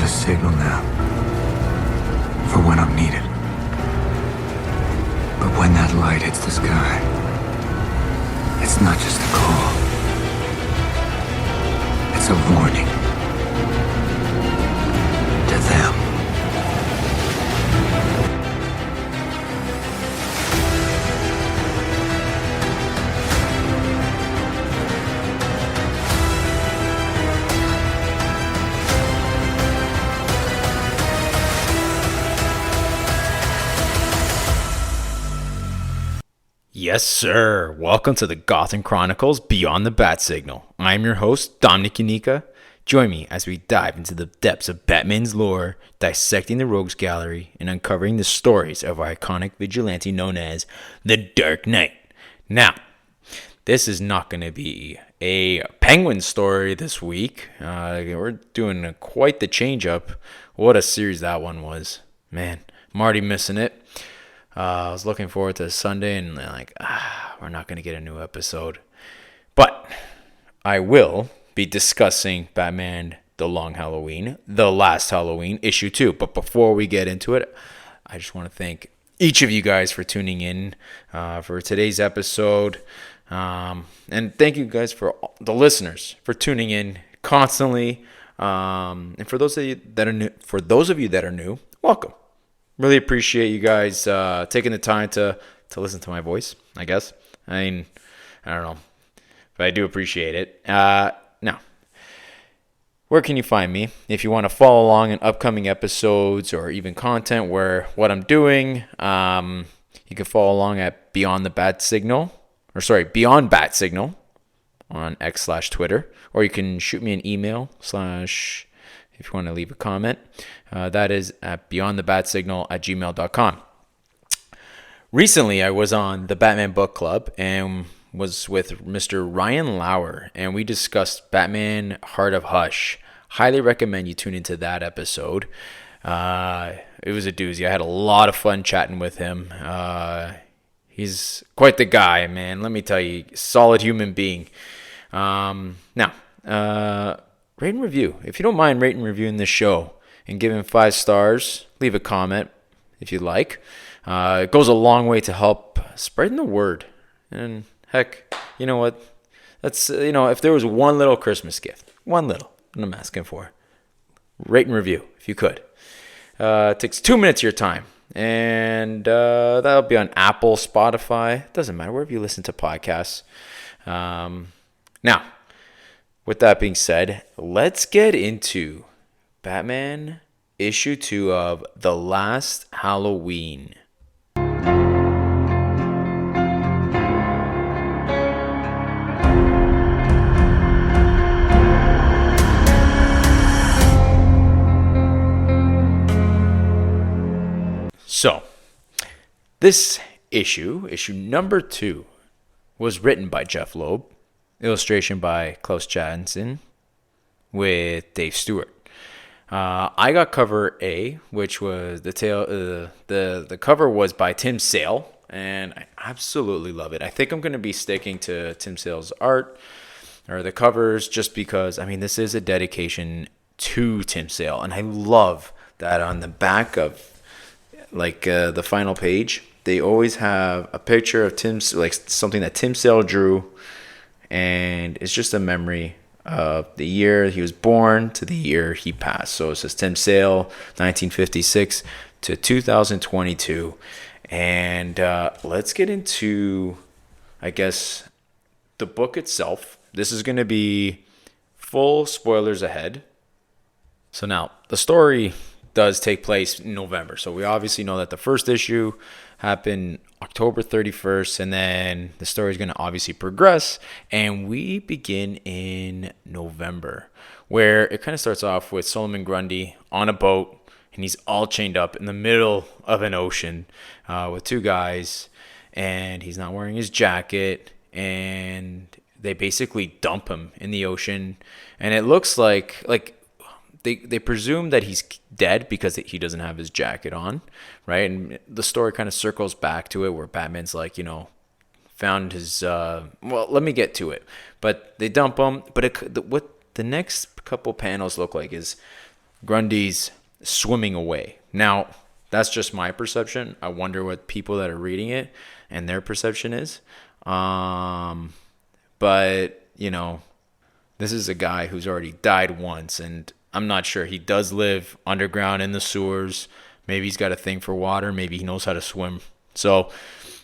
signal now for when I'm needed. But when that light hits the sky, it's not just a call. It's a warning to them. Yes, sir. Welcome to the Gotham Chronicles Beyond the Bat Signal. I'm your host, Domenic. Join me as we dive into the depths of Batman's lore, dissecting the Rogues Gallery, and uncovering the stories of our iconic vigilante known as the Dark Knight. Now, this is not going to be a Penguin story this week. We're doing quite the change up. What a series that one was. Man, I'm already missing it. I was looking forward to Sunday and we're not going to get a new episode. But I will be discussing Batman The Long Halloween, The Last Halloween, issue 2. But before we get into it, I just want to thank each of you guys for tuning in for today's episode. And thank you guys for the listeners for tuning in constantly. And for those of you that are new, welcome. Really appreciate you guys taking the time to listen to my voice, I guess. I mean, I don't know, but I do appreciate it. Now, where can you find me? If you want to follow along in upcoming episodes or even content where what I'm doing, you can follow along at Beyond Bat Signal on X/Twitter, or you can shoot me an email if you want to leave a comment. That is at beyondthebatsignal@gmail.com. Recently, I was on the Batman Book Club and was with Mr. Ryan Lauer, and we discussed Batman Heart of Hush. Highly recommend you tune into that episode. It was a doozy. I had a lot of fun chatting with him. He's quite the guy, man. Let me tell you, solid human being. Now, rate and review. If you don't mind rating and reviewing this show and giving 5 stars, leave a comment if you'd like. It goes a long way to help spreading the word. And heck, you know what? That's if there was one little Christmas gift, what I'm asking for, rate and review if you could. It takes 2 minutes of your time, and that'll be on Apple, Spotify. Doesn't matter, wherever you listen to podcasts. Now, with that being said, let's get into Batman issue 2 of The Last Halloween. So, this issue number 2, was written by Jeph Loeb, illustration by Klaus Janson, with Dave Stewart. I got cover A, which was the cover was by Tim Sale, and I absolutely love it. I think I'm going to be sticking to Tim Sale's art or the covers just because, this is a dedication to Tim Sale, and I love that on the back of the final page, they always have a picture of something that Tim Sale drew, and it's just a memory of the year he was born to the year he passed. So it says Tim Sale, 1956 to 2022. And let's get into, I guess, the book itself. This is going to be full spoilers ahead. So now, the story does take place in November. So we obviously know that the first issue happened October 31st, and then the story is going to obviously progress, and we begin in November, where it kind of starts off with Solomon Grundy on a boat, and he's all chained up in the middle of an ocean with 2 guys, and he's not wearing his jacket, and they basically dump him in the ocean, and it looks like they presume that he's dead because he doesn't have his jacket on, right? And the story kind of circles back to it where Batman's found his let me get to it. But they dump him, but what the next couple panels look like is Grundy's swimming away. Now, that's just my perception. I wonder what people that are reading it and their perception is. But, this is a guy who's already died once, and I'm not sure. He does live underground in the sewers. Maybe he's got a thing for water. Maybe he knows how to swim. So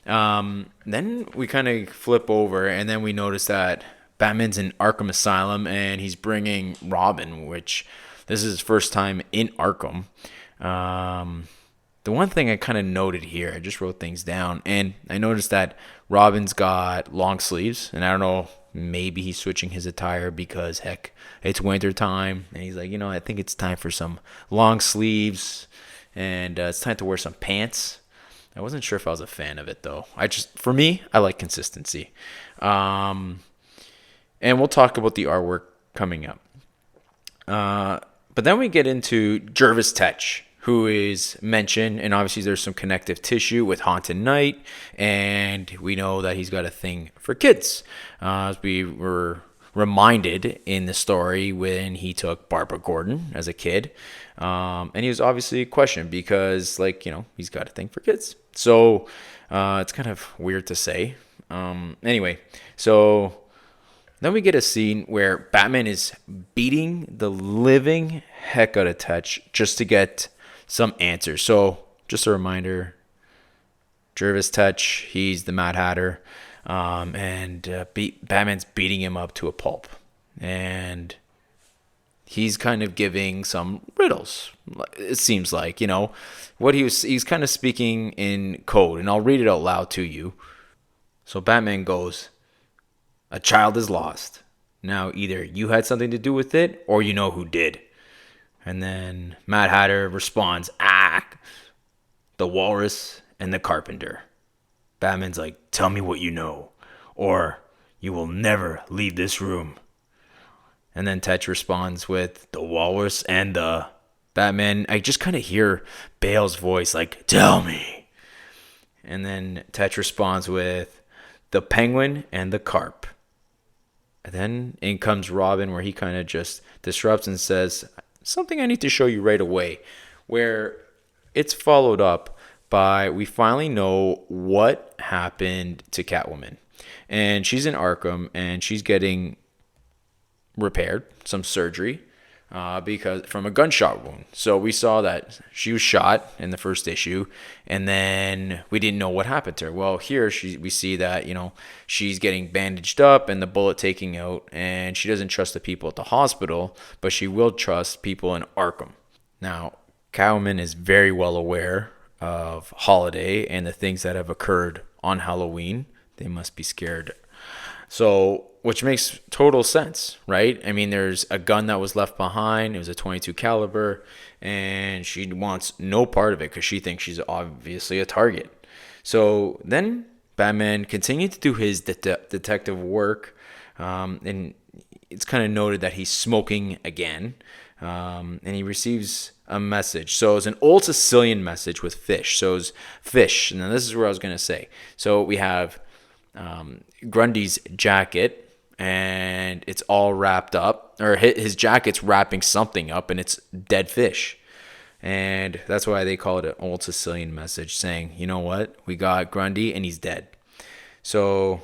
then we kind of flip over, and then we notice that Batman's in Arkham Asylum, and he's bringing Robin, which this is his first time in Arkham. The one thing I kind of noted here, I just wrote things down, and I noticed that Robin's got long sleeves, and I don't know, maybe he's switching his attire because, heck, it's winter time, and he's like, I think it's time for some long sleeves, and it's time to wear some pants. I wasn't sure if I was a fan of it, though. For me, I like consistency. And we'll talk about the artwork coming up. But then we get into Jervis Tetch, who is mentioned, and obviously there's some connective tissue with Haunted Night, and we know that he's got a thing for kids. As we were reminded in the story when he took Barbara Gordon as a kid, and he was obviously questioned because, he's got a thing for kids. So it's kind of weird to say. Anyway, so then we get a scene where Batman is beating the living heck out of Tetch just to get some answers. So just a reminder, Jervis Tetch, he's the Mad Hatter, and Batman's beating him up to a pulp, and he's kind of giving some riddles. It seems like, he's kind of speaking in code, and I'll read it out loud to you. So Batman goes, "A child is lost. Now either you had something to do with it, or you know who did." And then Mad Hatter responds, "The walrus and the carpenter." Batman's like, "Tell me what you know, or you will never leave this room." And then Tetch responds with, "The walrus and the..." Batman, I just kind of hear Bale's voice like, "Tell me." And then Tetch responds with, "The penguin and the carp." And then in comes Robin, where he kind of just disrupts and says, "Something I need to show you right away," where it's followed up by, we finally know what happened to Catwoman. And she's in Arkham, and she's getting repaired, some surgery, because from a gunshot wound. So we saw that she was shot in the first issue, and then we didn't know what happened to her. Well, here we see that, she's getting bandaged up and the bullet taking out, and she doesn't trust the people at the hospital, but she will trust people in Arkham. Now, Catwoman is very well aware of Holiday and the things that have occurred on Halloween. They must be scared. So, which makes total sense, right? I mean, there's a gun that was left behind. It was a .22 caliber, and she wants no part of it because she thinks she's obviously a target. So then Batman continued to do his detective work, and it's kind of noted that he's smoking again, and he receives a message. So it's an old Sicilian message with fish. So it's fish. And then this is where I was going to say. So we have Grundy's jacket, and it's all wrapped up, or his jacket's wrapping something up, and it's dead fish. And that's why they call it an old Sicilian message, saying, you know what, we got Grundy and he's dead. So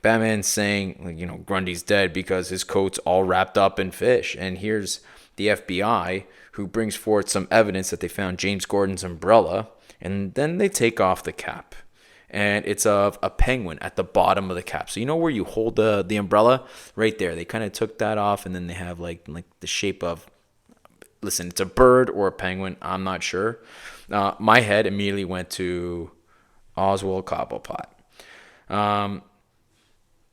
Batman's saying, Grundy's dead because his coat's all wrapped up in fish. And here's the FBI, who brings forth some evidence that they found James Gordon's umbrella, and then they take off the cap. And it's of a penguin at the bottom of the cap. So you know where you hold the umbrella? Right there. They kind of took that off, and then they have like the shape of, listen, it's a bird or a penguin. I'm not sure. My head immediately went to Oswald Cobblepot.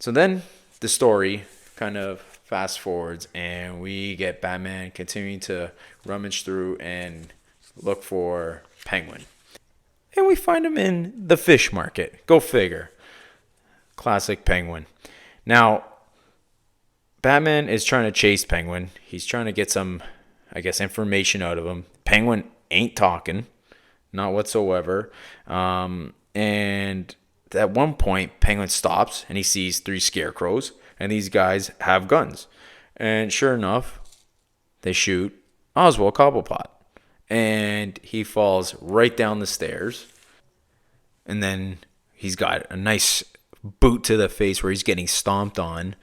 So then the story kind of fast forwards, and we get Batman continuing to rummage through and look for Penguin. And we find him in the fish market. Go figure. Classic Penguin. Now, Batman is trying to chase Penguin. He's trying to get some, information out of him. Penguin ain't talking. Not whatsoever. And at one point, Penguin stops and he sees 3 scarecrows. And these guys have guns. And sure enough, they shoot Oswald Cobblepot. And he falls right down the stairs. And then he's got a nice boot to the face where he's getting stomped on.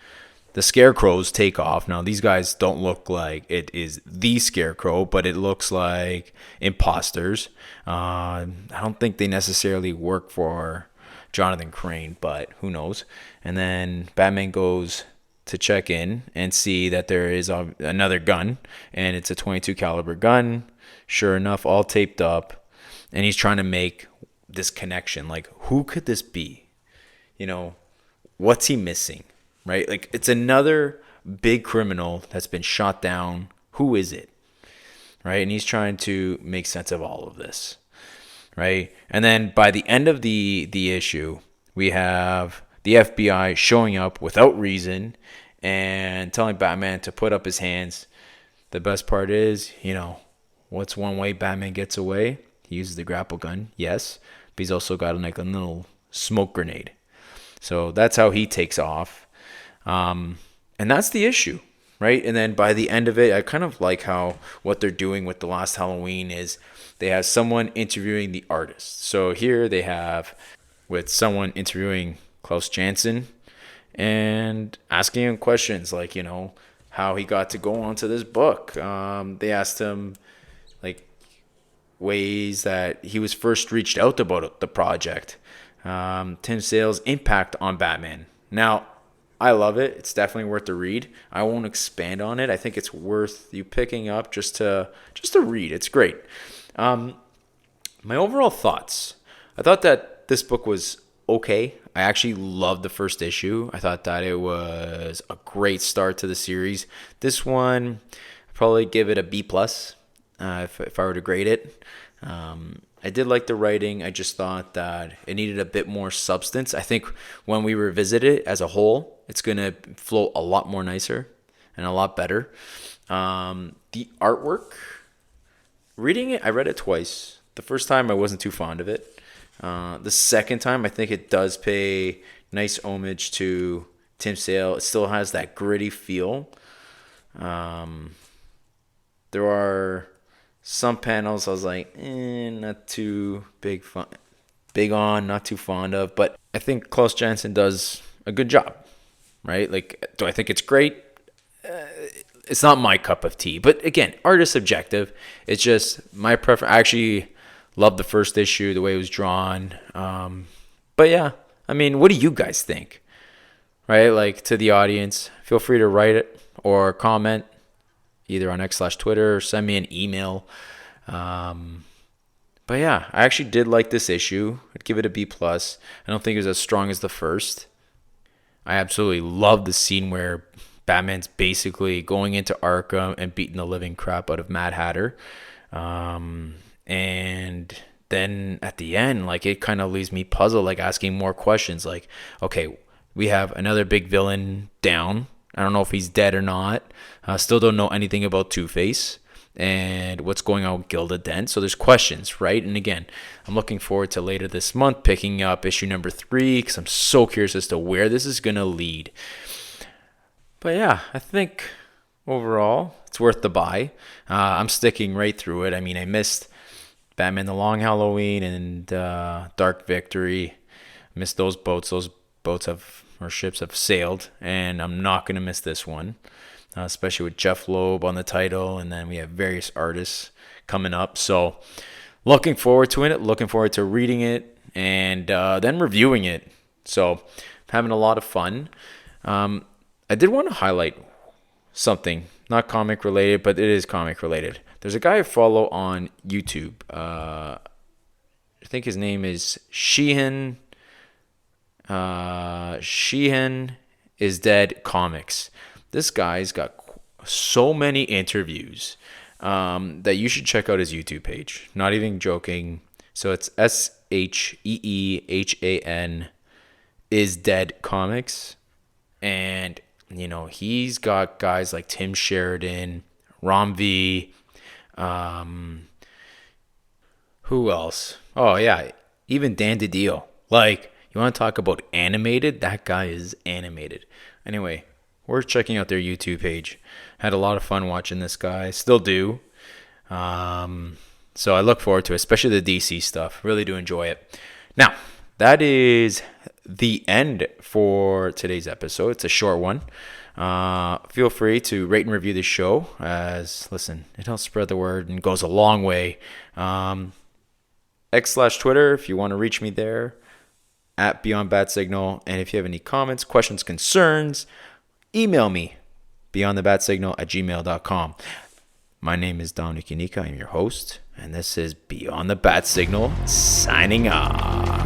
The scarecrows take off. Now, these guys don't look like it is the scarecrow, but it looks like imposters. I don't think they necessarily work for Jonathan Crane, but who knows. And then Batman goes to check in and see that there is another gun, and it's a 22 caliber gun. Sure enough, all taped up, and he's trying to make this connection. Like, who could this be? What's he missing? Right? Like, it's another big criminal that's been shot down. Who is it? Right? And he's trying to make sense of all of this. Right? And then by the end of the issue, we have the FBI showing up without reason and telling Batman to put up his hands. The best part is, what's one way Batman gets away? He uses the grapple gun, yes, but he's also got like a little smoke grenade. So that's how he takes off. And that's the issue, right? And then by the end of it, I kind of like how what they're doing with The Last Halloween is they have someone interviewing the artist. So here they have with someone interviewing Klaus Janson and asking him questions like, how he got to go onto this book. They asked him like ways that he was first reached out about the project. Tim Sale's impact on Batman. Now, I love it. It's definitely worth the read. I won't expand on it. I think it's worth you picking up just to read. It's great. My overall thoughts. I thought that this book was okay. I actually loved the first issue. I thought that it was a great start to the series. This one, I'd probably give it a B+, if I were to grade it. I did like the writing. I just thought that it needed a bit more substance. I think when we revisit it as a whole, it's going to flow a lot more nicer and a lot better. The artwork, reading it, I read it twice. The first time I wasn't too fond of it. The second time, I think it does pay nice homage to Tim Sale. It still has that gritty feel. There are some panels I was like, not too not too fond of. But I think Klaus Janson does a good job, right? Like, do I think it's great? It's not my cup of tea. But again, art is subjective. It's just my preference. I actually love the first issue, the way it was drawn. But yeah, I mean, what do you guys think? Right? Like, to the audience, feel free to write it or comment either on X/Twitter or send me an email. But yeah, I actually did like this issue. I'd give it a B+. I don't think it was as strong as the first. I absolutely love the scene where Batman's basically going into Arkham and beating the living crap out of Mad Hatter. And then at the end, like, it kind of leaves me puzzled, like asking more questions. Like, okay, we have another big villain down. I don't know if he's dead or not. Still don't know anything about Two-Face and what's going on with Gilda Dent. So there's questions, right? And again, I'm looking forward to later this month picking up issue number 3 because I'm so curious as to where this is going to lead. But yeah, I think overall it's worth the buy. I'm sticking right through it. I mean, I missed Batman The Long Halloween and Dark Victory. I missed those boats. Those boats or ships have sailed, and I'm not going to miss this one, especially with Jeph Loeb on the title, and then we have various artists coming up. So looking forward to it, looking forward to reading it, and then reviewing it. So I'm having a lot of fun. I did want to highlight something, not comic related, but it is comic related. There's a guy I follow on YouTube. I think his name is Sheehan. Sheehan is Dead Comics. This guy's got so many interviews that you should check out his YouTube page. Not even joking. So it's SHEEHAN is Dead Comics. And, he's got guys like Tim Sheridan, Rom V. Who else? Oh, yeah. Even Dan DiDio. Like, you want to talk about animated? That guy is animated. Anyway, worth checking out their YouTube page. Had a lot of fun watching this guy. Still do. So I look forward to it, especially the DC stuff. Really do enjoy it. Now, that is the end for today's episode. It's a short one. Feel free to rate and review the show, as, listen, it helps spread the word and goes a long way. X/Twitter, if you want to reach me there, at Beyond Bat Signal. And if you have any comments, questions, concerns, email me, beyondthebatsignal@gmail.com. My name is Domenic. I'm your host, and this is Beyond the Bat Signal, signing off.